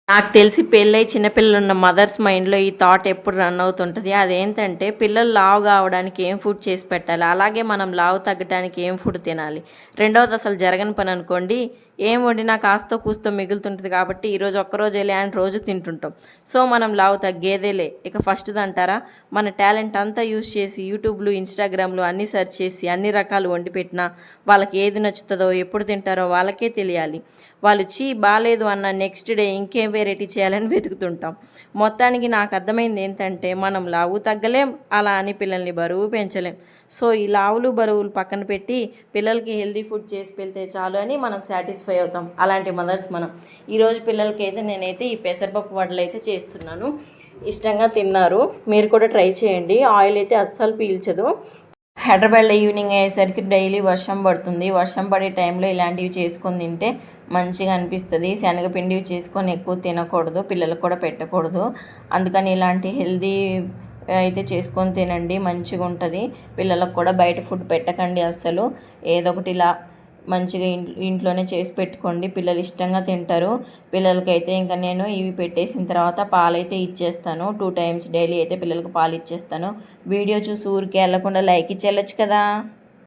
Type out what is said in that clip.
నాకు తెలిసి పెళ్ళై చిన్నపిల్లలున్న మదర్స్ మైండ్‌లో ఈ థాట్ ఎప్పుడు రన్ అవుతుంటది. అదేంటంటే పిల్లలు లావు కావడానికి ఏం ఫుడ్ చేసి పెట్టాలి? అలాగే మనం లావు తగ్గడానికి ఏం ఫుడ్ తినాలి? రెండోది అసలు జరగని పని అనుకోండి. ఏం వండినా కాస్తో కూస్తో మిగులుతుంటది కాబట్టి ఈరోజు ఒక్కరోజేలే అని రోజు తింటుంటాం. సో, మనం లావు తగ్గేదేలే. ఇక ఫస్ట్‌దంటారా? మన టాలెంట్ అంతా యూజ్ చేసి యూట్యూబ్‌లు, ఇన్‌స్టాగ్రామ్‌లు అన్నీ సెర్చ్ చేసి అన్ని రకాలు వండి పెట్టినా వాళ్ళకి ఏది నచ్చుతదో, ఎప్పుడు తింటారో వాళ్ళకే తెలియాలి. వాళ్ళు బాలేదు అన్న నెక్స్ట్ డే ఇంకేం వెరైటీ చేయాలని వెతుకుతుంటాం. మొత్తానికి నాకు అర్థమైంది ఏంటంటే మనం లావు తగ్గలేం, అలా అని పిల్లల్ని బరువు పెంచలేం. సో ఈ లావులు బరువులు పక్కన పెట్టి పిల్లలకి హెల్తీ ఫుడ్ చేసి పెడితే చాలు అని మనం సాటిస్ఫై అవుతాం. అలాంటి మదర్స్ మనం. ఈరోజు పిల్లలకి అయితే నేనైతే ఈ పెసరపప్పు వడలు అయితే చేస్తున్నాను. ఇష్టంగా తిన్నారు. మీరు కూడా ట్రై చేయండి. ఆయిల్ అయితే అస్సలు పీల్చదు. హైదరాబాద్లో ఈవినింగ్ అయ్యేసరికి డైలీ వర్షం పడుతుంది. వర్షం పడే టైంలో ఇలాంటివి చేసుకొని తింటే మంచిగా అనిపిస్తుంది. శనగపిండివి చేసుకొని ఎక్కువ తినకూడదు, పిల్లలకు కూడా పెట్టకూడదు. అందుకని ఇలాంటి హెల్దీ అయితే చేసుకొని తినండి, మంచిగా ఉంటుంది. పిల్లలకు కూడా బయట ఫుడ్ పెట్టకండి అస్సలు. ఏదో ఒకటి ఇలా మంచిగా ఇంట్లోనే చేసి పెట్టుకోండి, పిల్లలు ఇష్టంగా తింటారు. పిల్లలకైతే ఇంకా నేను ఇవి పెట్టేసిన తర్వాత పాలైతే ఇచ్చేస్తాను. 2 టైమ్స్ డైలీ అయితే పిల్లలకు పాలు ఇచ్చేస్తాను. వీడియో చూసి ఊరికే వెళ్ళకుండా లైక్ ఇచ్చి వెళ్ళొచ్చు కదా.